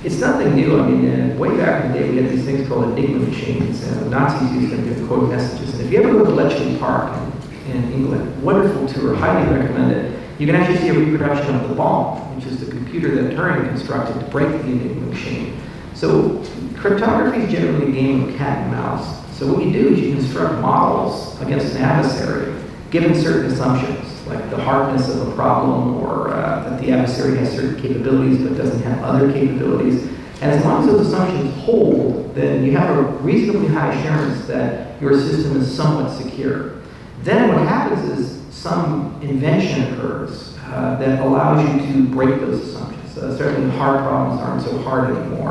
It's nothing new. I mean, way back in the day, we had these things called enigma machines, and Nazis used them to code messages. And if you ever go to Bletchley Park in England, wonderful tour, highly recommend it. You can actually see a reproduction of the bomb, which is the computer that Turing constructed to break the enigma machine. So cryptography is generally a game of cat and mouse. So what you do is you construct models against an adversary, given certain assumptions, like the hardness of a problem, or that the adversary has certain capabilities but doesn't have other capabilities. And as long as those assumptions hold, then you have a reasonably high assurance that your system is somewhat secure. Then what happens is some invention occurs that allows you to break those assumptions. Certainly hard problems aren't so hard anymore,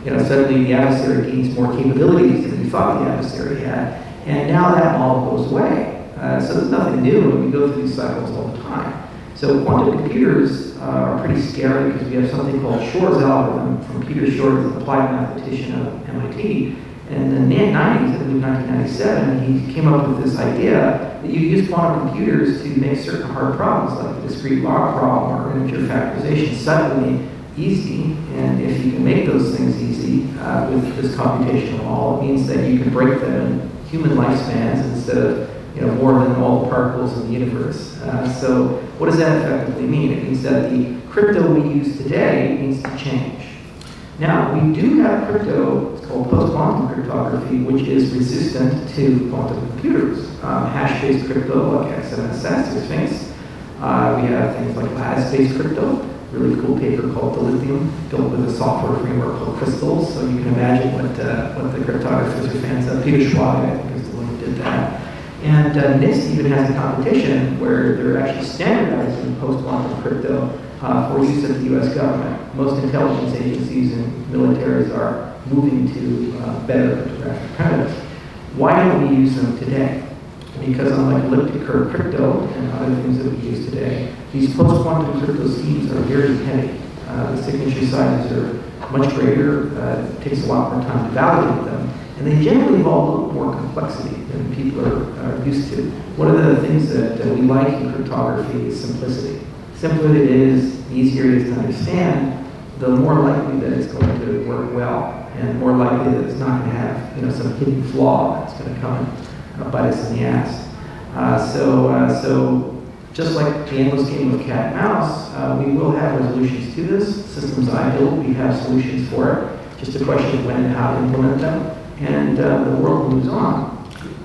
or suddenly the adversary gains more capabilities than you thought the adversary had, and now that model goes away. So there's nothing new, and we go through these cycles all the time. So quantum computers are pretty scary because we have something called Shor's algorithm from Peter Shor, an applied mathematician out of MIT. And in the 90s, I believe 1997, he came up with this idea that you use quantum computers to make certain hard problems, like the discrete log problem or integer factorization, suddenly easy. And if you can make those things easy with this computational model, it means that you can break them in human lifespans instead of more than all the particles in the universe. So what does that effectively mean? It means that the crypto we use today needs to change. Now, we do have crypto, it's called post-quantum cryptography, which is resistant to quantum computers. Hash-based crypto like XMSS or Sphinx. We have things like lattice-based crypto, really cool paper called The Lithium, built with a software framework called Crystals. So you can imagine what the cryptographers are fans of. Peter Schwab, I think, is the one who did that. And NIST even has a competition where they're actually standardizing post-quantum crypto for use of the U.S. government. Most intelligence agencies and militaries are moving to better cryptographic primitives. Why don't we use them today? Because unlike elliptic curve crypto and other things that we use today, these post-quantum crypto schemes are very heavy. The signature sizes are much greater. It takes a lot more time to validate them. And they generally involve a little more complexity than people are used to. One of the things that we like in cryptography is simplicity. The simpler it is, the easier it is to understand, the more likely that it's going to work well, and more likely that it's not going to have some hidden flaw that's going to come and bite us in the ass. So just like the endless game of cat and mouse, we will have resolutions to this. Systems I build, we have solutions for it. Just a question of when and how to implement them. And the world moves on.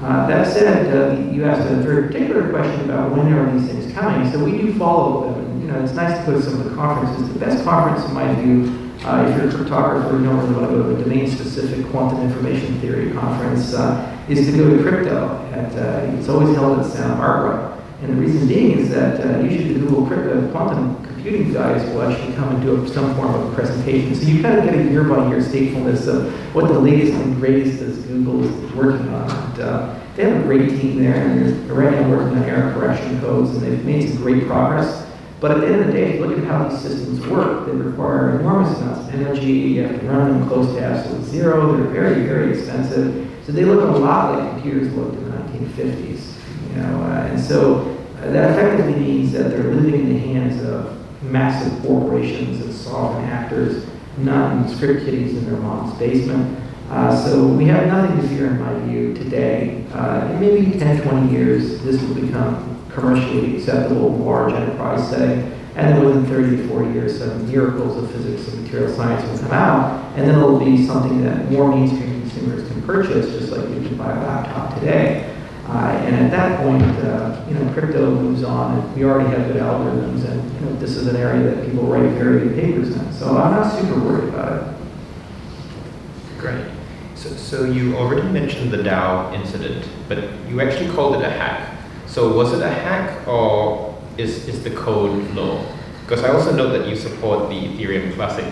That said, you asked a very particular question about when are these things coming. So we do follow them. And, it's nice to go to some of the conferences. The best conference, in my view, if you're a cryptographer, you don't really want to go to a domain-specific quantum information theory conference, is to go to crypto. It's always held at Santa Barbara. And the reason being is that usually the Google crypto quantum computing guys will actually come and do some form of a presentation. So you kind of get a year-by-year statefulness of what the latest and greatest is Google is working on. And, they have a great team there, and they're right now working on error correction codes, and they've made some great progress. But at the end of the day, look at how these systems work. They require enormous amounts of energy. You have to run them close to absolute zero. They're very, very expensive. So they look a lot like computers looked in the 1950s. And so that effectively means that they're living in the hands of massive corporations and sovereign actors, not in script kiddies in their mom's basement. So we have nothing to fear, in my view, today. In maybe 10, 20 years, this will become commercially acceptable in a large enterprise setting. And then within 30 to 40 years, some miracles of physics and material science will come out. And then it'll be something that more mainstream consumers can purchase, just like you can buy a laptop today. And at that point, crypto moves on, and we already have good algorithms, and this is an area that people write very good papers in. So I'm not super worried about it. Great. So you already mentioned the DAO incident, but you actually called it a hack. So was it a hack, or is the code low? Because I also know that you support the Ethereum Classic.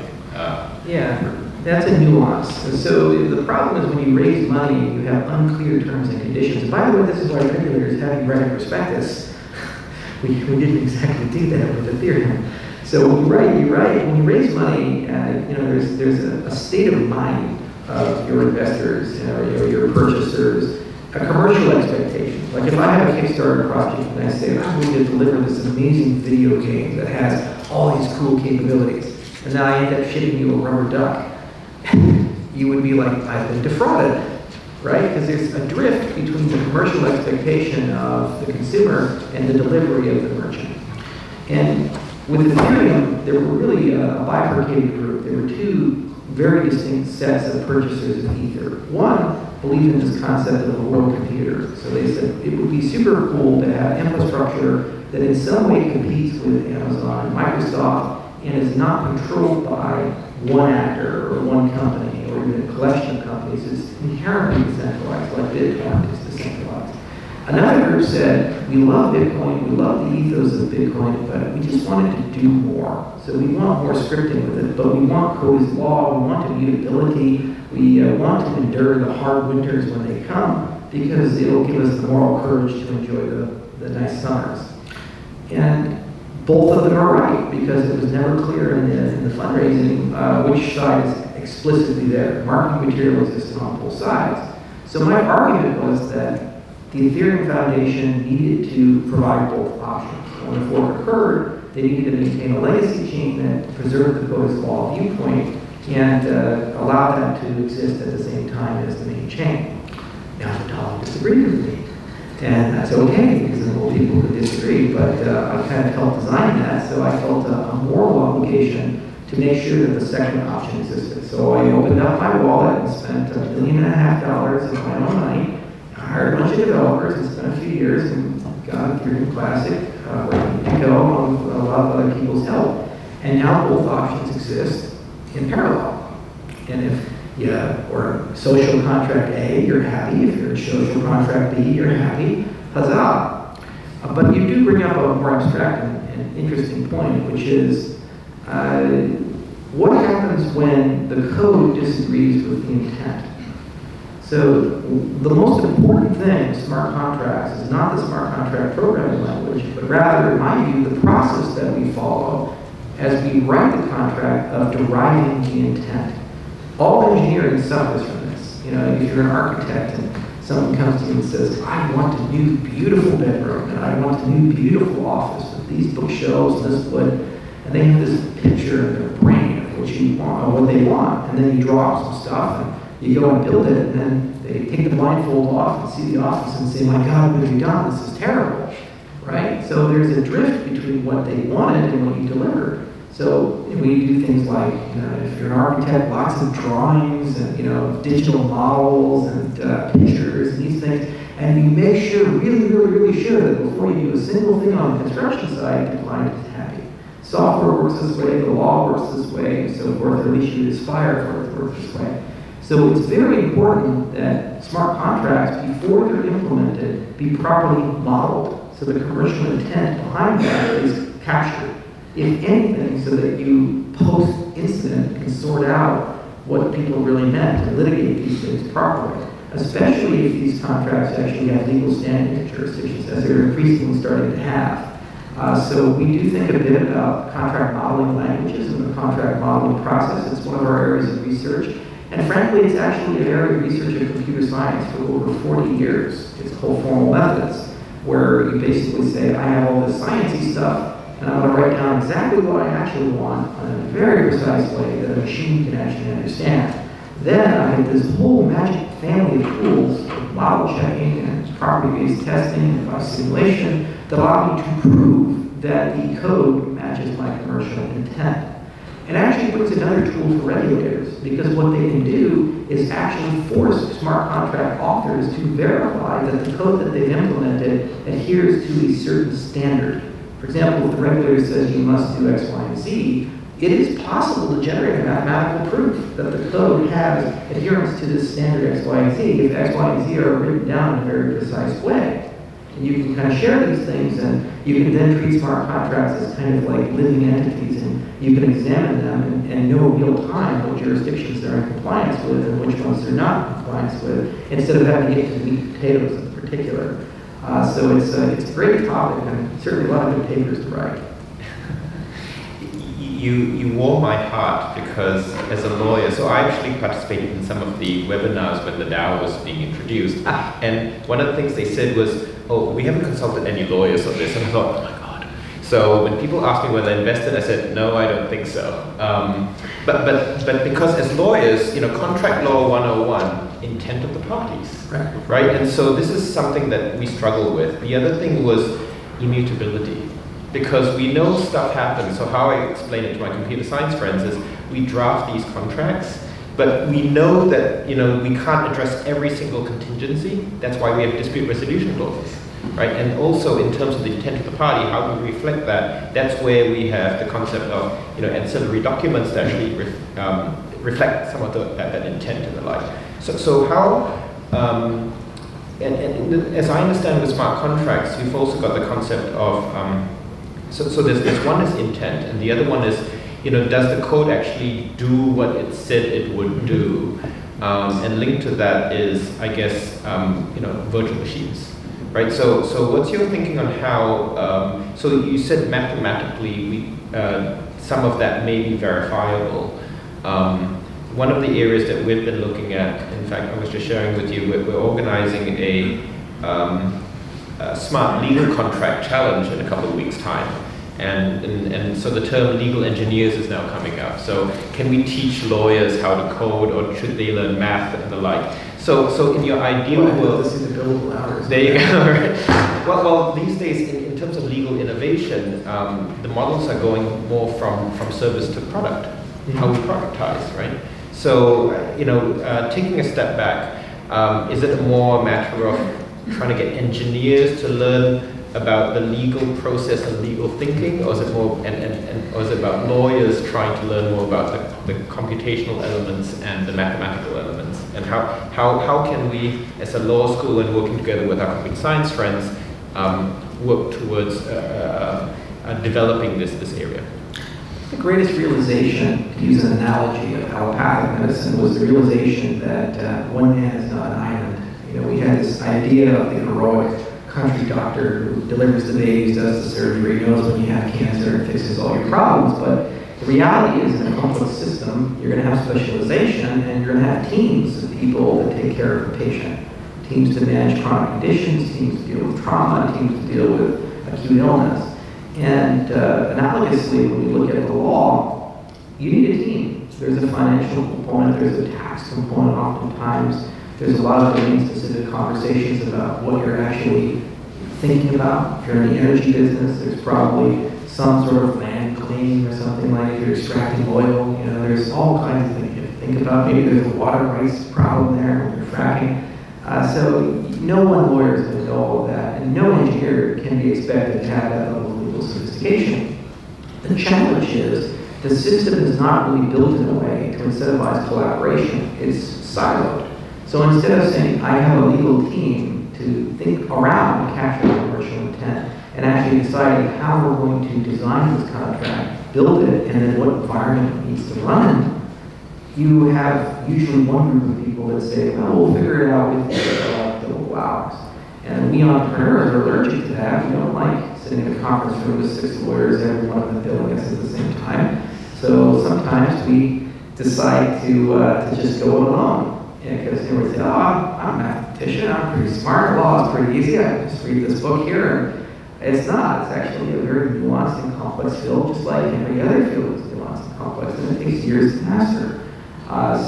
Yeah, that's a nuance. So the problem is when you raise money, you have unclear terms and conditions. And by the way, this is why regulators have you write a prospectus. We didn't exactly do that with Ethereum. So when you raise money, there's a state of mind of your investors, your purchasers, a commercial expectation. Like if I have a Kickstarter project and I say, I'm going to deliver this amazing video game that has all these cool capabilities, and then I end up shipping you a rubber duck, you would be like, I've been defrauded, right? Because there's a drift between the commercial expectation of the consumer and the delivery of the merchant. And with Ethereum, there were really a bifurcated group. There were two very distinct sets of purchasers of Ether. One believed in this concept of a world computer. So they said it would be super cool to have infrastructure that in some way competes with Amazon and Microsoft and is not controlled by one actor or one company or even a collection of companies. It's inherently decentralized, like Bitcoin is decentralized. Another group said, we love Bitcoin, we love the ethos of Bitcoin, but we just wanted to do more. So we want more scripting with it, but we want code as law, we want immutability, we want to endure the hard winters when they come, because it'll give us the moral courage to enjoy the nice summers. And both of them are right, because it was never clear in the fundraising which side is explicitly there. Marketing material existed on both sides. So my argument was that the Ethereum Foundation needed to provide both options. When the fork occurred, they needed to maintain a legacy chain that preserved the code as law viewpoint and allow that to exist at the same time as the main chain. Now, the Dolly disagreed with me. And that's okay, because there were people who disagree, but I kind of helped design that, so I felt a moral obligation to make sure that the second option existed. So I opened up my wallet and spent $1.5 million of my own money, hired a bunch of developers, and spent a few years and got Ethereum Classic ready to go along with a lot of other people's help. And now both options exist in parallel. And if or social contract A, you're happy. If you're social contract B, you're happy. Huzzah! But you do bring up a more abstract and interesting point, which is what happens when the code disagrees with the intent? So the most important thing in smart contracts is not the smart contract programming language, but rather, in my view, the process that we follow as we write the contract of deriving the intent. All engineering suffers from this. You know, if you're an architect and someone comes to you and says, I want a new beautiful bedroom, and I want a new beautiful office with these bookshelves and this wood, and they have this picture in their brain of what you want, or what they want, and then you draw some stuff, and you go and build it, and then they take the blindfold off and see the office and say, my God, what have you done? This is terrible, right? So there's a drift between what they wanted and what you delivered. So we do things like, you know, if you're an architect, lots of drawings and, you know, digital models and pictures and these things, and you make sure, really sure that before you do a single thing on the construction site, the client is happy. Software works this way, the law works this way, and so forth, or at least you aspire for it to work this way. So it's very important that smart contracts, before they're implemented, be properly modeled, so the commercial intent behind that is captured. If anything, so that you post-incident can sort out what people really meant and litigate these things properly, especially if these contracts actually have legal standing in jurisdictions, as they're increasingly starting to have. So we do think a bit about contract modeling languages and the contract modeling process. It's one of our areas of research. And frankly, it's actually an area of research in computer science for over 40 years. It's called formal methods, where you basically say, I have all this sciencey stuff, and I'm going to write down exactly what I actually want in a very precise way that a machine can actually understand. Then I get this whole magic family of tools, model checking and property-based testing and by simulation, that allow me to prove that the code matches my commercial intent. It actually brings another tool for regulators, because what they can do is actually force smart contract authors to verify that the code that they've implemented adheres to a certain standard. For example, if the regulator says you must do X, Y, and Z, it is possible to generate a mathematical proof that the code has adherence to this standard X, Y, and Z if X, Y, and Z are written down in a very precise way. And you can kind of share these things, and you can then treat smart contracts as kind of like living entities, and you can examine them and know real time what jurisdictions they're in compliance with and which ones they're not in compliance with, instead of having to get to the meat and potatoes in particular. So it's a great topic, and certainly a lot of good papers to write. You warm my heart, because as a lawyer, so I actually participated in some of the webinars when the DAO was being introduced. And one of the things they said was, oh, we haven't consulted any lawyers on this. And I thought, oh my God. So when people ask me whether I invested, I said, no, I don't think so. But because as lawyers, contract law 101, intent of the parties, right? And so this is something that we struggle with. The other thing was immutability, because we know stuff happens. So how I explain it to my computer science friends is we draft these contracts, but we know that we can't address every single contingency. That's why we have dispute resolution clauses. Right, and also in terms of the intent of the party, how we reflect that, that's where we have the concept of ancillary documents that actually reflect some of that intent and the like. So how, and as I understand with smart contracts, you've also got the concept of, so there's one is intent, and the other one is, does the code actually do what it said it would do? And linked to that is, I guess, virtual machines. Right, so what's your thinking on how, so you said mathematically some of that may be verifiable. One of the areas that we've been looking at, in fact, I was just sharing with you, we're organizing a smart legal contract challenge in a couple of weeks' time. And so the term legal engineers is now coming up. So can we teach lawyers how to code, or should they learn math and the like? So in your ideal world, this is the billable hours. There you go. Right. Well, these days in terms of legal innovation, the models are going more from service to product, how we productize, right? So taking a step back, is it more a matter of trying to get engineers to learn about the legal process and legal thinking, or is it more or is it about lawyers trying to learn more about the computational elements and the mathematical elements? And how can we, as a law school and working together with our computer science friends, work towards developing this area? The greatest realization, to use an analogy of allopathic medicine, was the realization that one man is not an island. We had this idea of the heroic country doctor who delivers the babies, does the surgery, knows when you have cancer and fixes all your problems. But the reality is, in a complex system, you're going to have specialization, and you're going to have teams of people that take care of the patient. Teams to manage chronic conditions, teams to deal with trauma, teams to deal with acute illness. And analogously, when you look at the law, you need a team. There's a financial component, there's a tax component oftentimes. There's a lot of domain-specific conversations about what you're actually thinking about. If you're in the energy business, there's probably some sort of land claim or something like if you're extracting oil. There's all kinds of things you have to think about. Maybe there's a water rights problem there when you're fracking. So no one lawyer is going to know all of that, and no engineer can be expected to have that level of legal sophistication. The challenge is the system is not really built in a way to incentivize collaboration. It's siloed. So instead of saying, I have a legal team to think around capturing commercial intent and actually deciding how we're going to design this contract, build it, and then what environment it needs to run in, you have usually one group of people that say, well, we'll figure it out with billable hours. And we entrepreneurs are allergic to that. We don't like sitting in a conference room with 6 lawyers, every one of them billing us at the same time. So sometimes we decide to just go it alone. Because they would say, I'm a mathematician, I'm pretty smart, law is pretty easy, I just read this book here. And it's not, it's actually a very nuanced and complex field, just like every other field is nuanced and complex, and it takes years to master.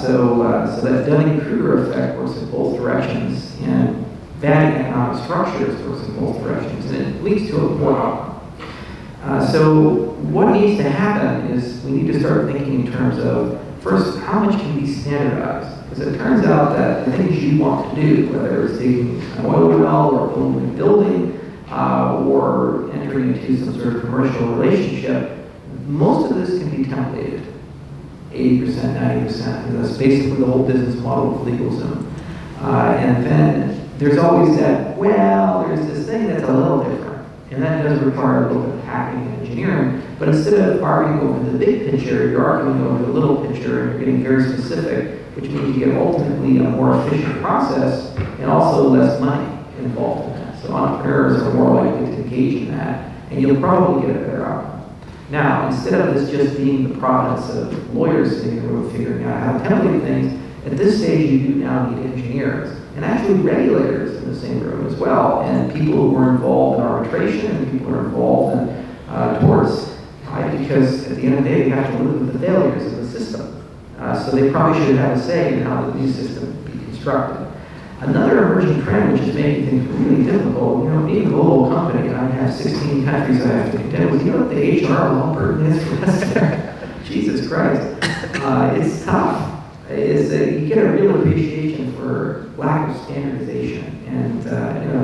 So that Dunning-Kruger effect works in both directions, and bad economic structures works in both directions, and it leads to a poor outcome. So what needs to happen is we need to start thinking in terms of, first, how much can be standardized? Because it turns out that the things you want to do, whether it's digging an oil well or building a building or entering into some sort of commercial relationship, most of this can be templated. 80%, 90%. That's basically the whole business model of LegalZoom. And then there's always that, there's this thing that's a little different. And that does require a little bit of hacking and engineering. But instead of arguing over the big picture, you're arguing over the little picture, and you're getting very specific, which means you get ultimately a more efficient process and also less money involved in that. So entrepreneurs are more likely to engage in that, and you'll probably get a better outcome. Now, instead of this just being the province of lawyers sitting in the room figuring out how to template things, at this stage you do now need engineers, and actually regulators in the same room as well, and people who are involved in arbitration, and people who are involved in towards. Right? Because at the end of the day, they have to live with the failures of the system. So they probably should have a say in how the new system be constructed. Another emerging trend, which is making things really difficult, being a global company, and I have 16 countries I have to contend with, what the HR law burden is for us there? Jesus Christ. It's tough. You get a real appreciation for lack of standardization. And,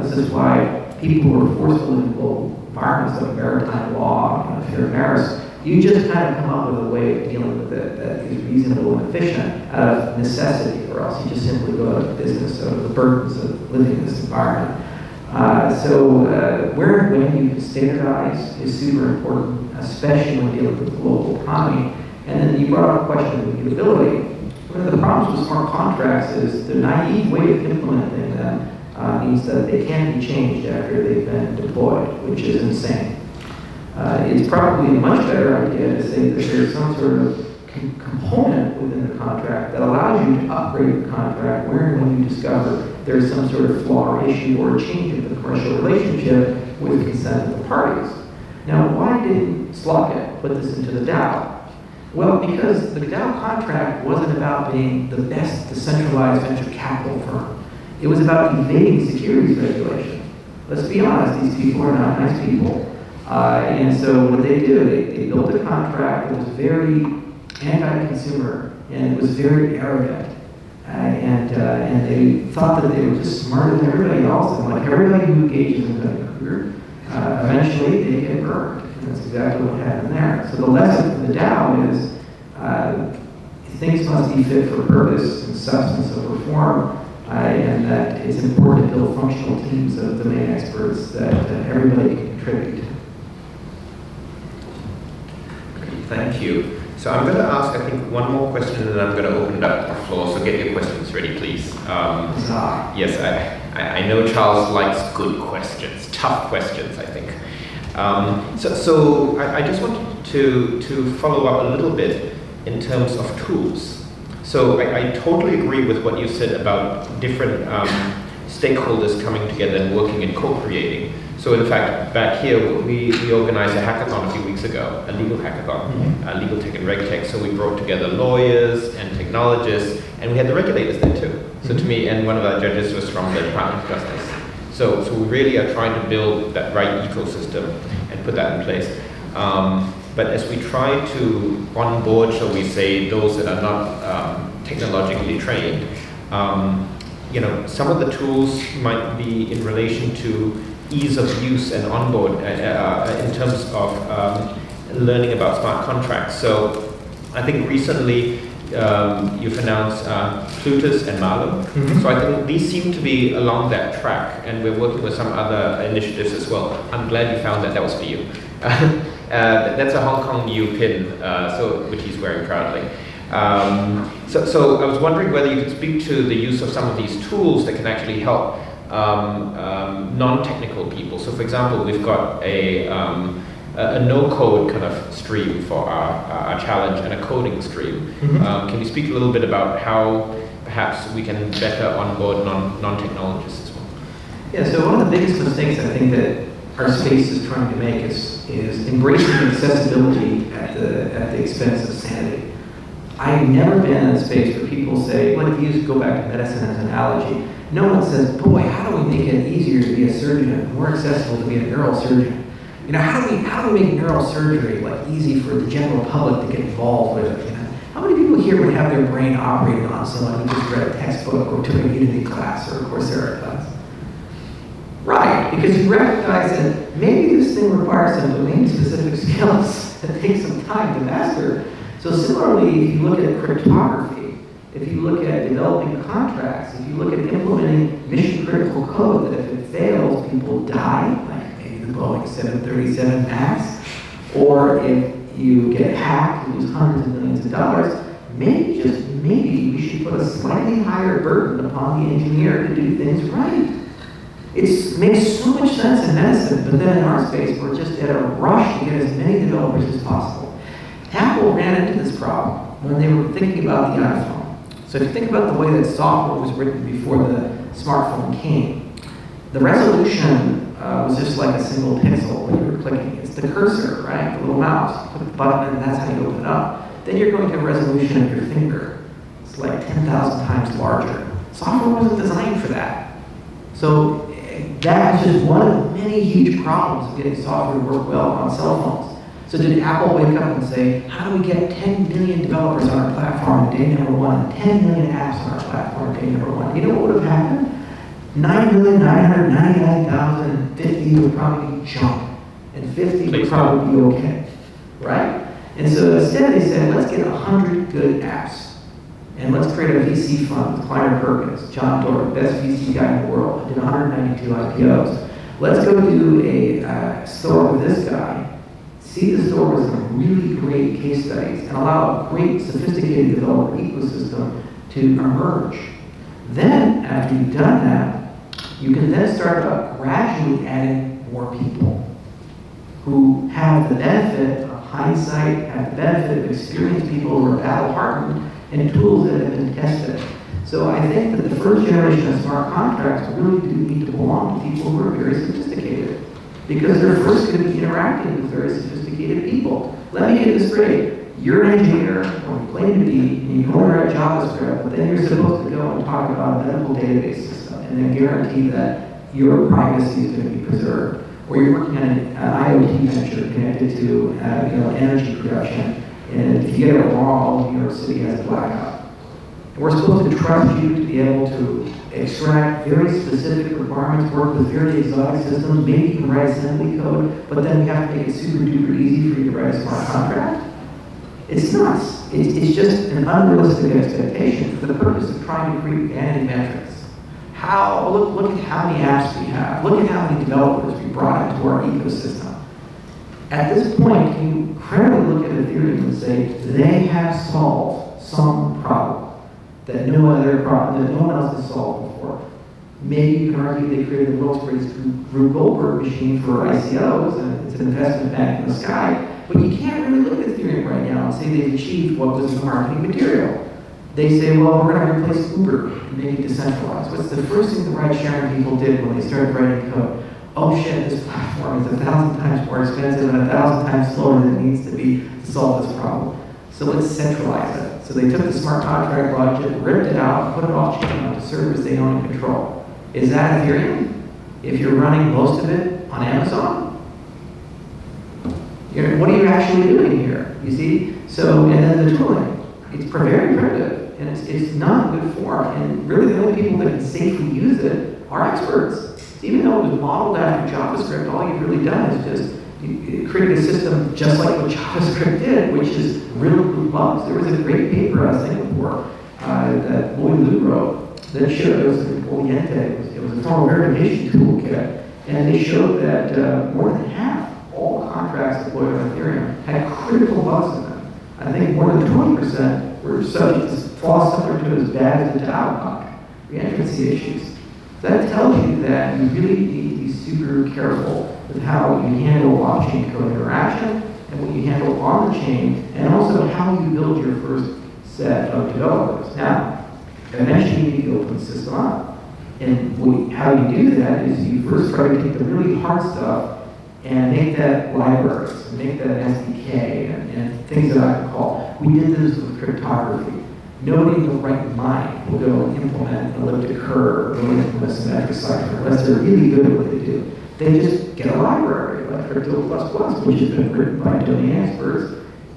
this is why people who are forceful in global environments like maritime law, fair maris, you just kind of come up with a way of dealing with it that is reasonable and efficient out of necessity, or else you just simply go out of business of the burdens of living in this environment. Where and when you can standardize is super important, especially when dealing with the global economy. And then you brought up a question of immutability. One of the problems with smart contracts is the naive way of implementing them means that they can't be changed after they've been deployed, which is insane. It's probably a much better idea to say that there's some sort of component within the contract that allows you to upgrade the contract where and when you discover there's some sort of flaw or issue or a change in the commercial relationship with consent of the parties. Now, why didn't Slockett put this into the DAO? Well, because the DAO contract wasn't about being the best decentralized venture capital firm. It was about evading securities regulation. Let's be honest, these people are not nice people. And so what they do, they built a contract that was very anti-consumer, and it was very arrogant. And they thought that they were just smarter than everybody else, and like everybody who engages in that career, eventually they get burned. And that's exactly what happened there. So the lesson from the DAO is things must be fit for purpose and substance of reform, and that it's important to build functional teams of domain experts that everybody can contribute to. Thank you. So I'm going to ask, I think, one more question, and then I'm going to open it up to the floor. So get your questions ready, please. Yes, I know Charles likes good questions, tough questions, I think. So I just wanted to follow up a little bit in terms of tools. So I totally agree with what you said about different stakeholders coming together and working and co-creating. So in fact, back here, we organized a hackathon a few weeks ago, a legal hackathon, legal tech and reg tech. So we brought together lawyers and technologists, and we had the regulators there too. So to me, and one of our judges was from the Department of Justice. So we really are trying to build that right ecosystem and put that in place. But as we try to onboard, shall we say, those that are not technologically trained, some of the tools might be in relation to ease of use and onboard in terms of learning about smart contracts. So I think recently you've announced Plutus and Marlowe. So I think these seem to be along that track, and we're working with some other initiatives as well. I'm glad you found that was for you. That's a Hong Kong U pin, which he's wearing proudly. So I was wondering whether you could speak to the use of some of these tools that can actually help non-technical people. So for example, we've got a no-code kind of stream for our challenge and a coding stream. Can you speak a little bit about how perhaps we can better onboard non-technologists as well? Yeah, so one of the biggest mistakes I think that our space is trying to make is embracing accessibility at the expense of sanity. I've never been in a space where people say, let's go back to medicine as an analogy. No one says, boy, how do we make it easier to be a surgeon and more accessible to be a neurosurgeon? How do we make neurosurgery easy for the general public to get involved with it? How many people here would have their brain operated on someone who just read a textbook or took a Unity class or a Coursera class? Right, because you recognize that maybe this thing requires some domain-specific skills that take some time to master. So similarly, if you look at cryptography, if you look at developing contracts, if you look at implementing mission-critical code that if it fails, people die, like maybe the Boeing 737 MAX, or if you get hacked and lose hundreds of millions of dollars, maybe, just maybe, we should put a slightly higher burden upon the engineer to do things right. It makes so much sense in medicine, but then in our space, we're just at a rush to get as many developers as possible. Apple ran into this problem when they were thinking about the iPhone. So if you think about the way that software was written before the smartphone came, the resolution was just like a single pixel when you were clicking. It's the cursor, right? The little mouse. You put the button in, and that's how you open it up. Then you're going to a resolution of your finger. It's like 10,000 times larger. Software wasn't designed for that. So that was just one of the many huge problems of getting software to work well on cell phones. So did Apple wake up and say, how do we get 10 million developers on our platform in day number one, 10 million apps on our platform in day number one? You know what would have happened? 9,999,050 would probably be junk, and 50 would probably be okay, right? And so instead they said, let's get 100 good apps, and let's create a VC fund with Kleiner Perkins, John Doerr, the best VC guy in the world, did 192 IPOs. Let's go do a store with this guy, see the store with some really great case studies, and allow a great sophisticated developer ecosystem to emerge. Then, after you've done that, you can then start gradually adding more people who have the benefit of hindsight, have the benefit of experienced people who are battle-hardened, and tools that have been tested. So I think that the first generation of smart contracts really do need to belong to people who are very sophisticated, because they're first going to be interacting with very sophisticated people. Let me get this straight. You're an engineer, or you claim to be, and you can only write JavaScript, but then you're supposed to go and talk about a medical database system and then guarantee that your privacy is going to be preserved. Or you're working on an IoT venture connected to energy production, and if you get it wrong, all of New York City has a blackout. And we're supposed to trust you to be able to extract very specific requirements, work with very exotic systems, maybe you can write assembly code, but then we have to make it super duper easy for you to write a smart contract. It's nuts. It's just an unrealistic expectation for the purpose of trying to create vanity metrics. Look at how many apps we have. Look at how many developers we brought into our ecosystem. At this point, can you credibly look at Ethereum and say, they have solved some problem that no one else has solved before? Maybe you can argue they created the world's greatest Rube Goldberg machine for ICOs, and it's an investment bank in the sky. But you can't really look at Ethereum right now and say they've achieved what was the marketing material. They say, well, we're going to replace Uber and make it decentralized. What's the first thing the ride-sharing people did when they started writing code? Oh shit, this platform is 1,000 times more expensive and 1,000 times slower than it needs to be to solve this problem. So let's centralize it. So they took the smart contract logic, ripped it out, put it off-chain onto servers they own and control. Is that Ethereum? If you're running most of it on Amazon? What are you actually doing here? You see? So, and then the tooling, it's very primitive, and it's not in good form. And really, the only people that can safely use it are experts. So even though it was modeled after JavaScript, all you've really done is just you created a system just like what JavaScript did, which is really good bugs. There was a great paper out of Singapore that Lloyd Liu wrote that showed it was Oriente. It was a formal verification toolkit, and they showed that more than half all the contracts deployed on Ethereum had critical bugs in them. I think more than 20% were subject to flaws similar to as bad as the DAO bug, reentrancy issues. So that tells you that you really need to be super careful with how you handle off-chain code interaction and what you handle on the chain, and also how you build your first set of developers. Now, eventually you need to open the system up. And how you do that is you first try to take the really hard stuff and make that libraries, and make that an SDK, and things that I can call. We did this with cryptography. Nobody in the right mind will go and implement an elliptic curve or implement a symmetric cipher unless they're really good at what they do. They just get a library like Crypto++, which has been written by domain experts,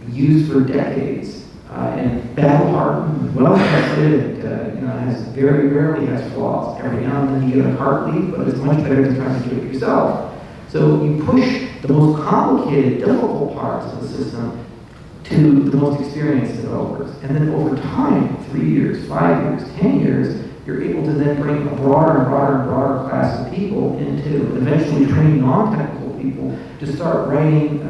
used for decades, and battle-hardened, well-tested, and has very rarely has flaws. Every now and then you get a heart leak, but it's much better than trying to do it yourself. So you push the most complicated, difficult parts of the system to the most experienced developers. And then over time, 3 years, 5 years, 10 years, you're able to then bring a broader and broader and broader class of people into eventually training non-technical people to start writing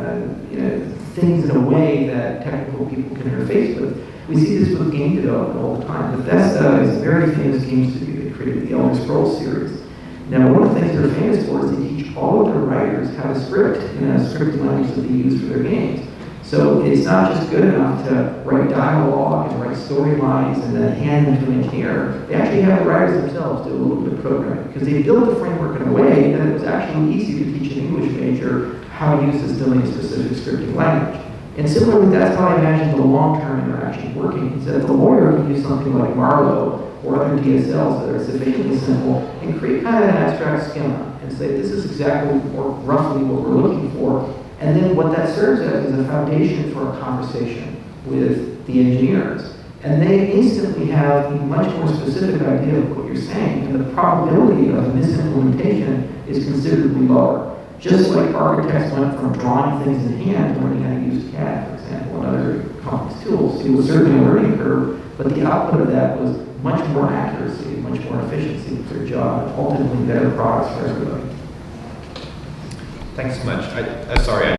things in a way that technical people can interface with. We see this with game development all the time. Bethesda is a very famous game studio. They created the Elder Scrolls series. Now, one of the things they're famous for is they teach all of their writers how to script in a scripting language that they use for their games. So it's not just good enough to write dialogue and write storylines and then hand them to an engineer. They actually have the writers themselves do a little bit of programming because they built the framework in a way that it was actually easy to teach an English major how to use this domain-specific scripting language. And similarly, that's how I imagine the long-term interaction working, is that the lawyer can use something like Marlowe or other DSLs that are sufficiently simple and create kind of an abstract schema and say, this is exactly or roughly what we're looking for. And then what that serves as is a foundation for a conversation with the engineers. And they instantly have a much more specific idea of what you're saying, and the probability of misimplementation is considerably lower. Just like architects went from drawing things in hand to learning how to use CAD, for example, and other complex tools. It was certainly a learning curve, but the output of that was much more accuracy, much more efficiency for their job, and ultimately better products for everybody. Thanks so much. Sorry.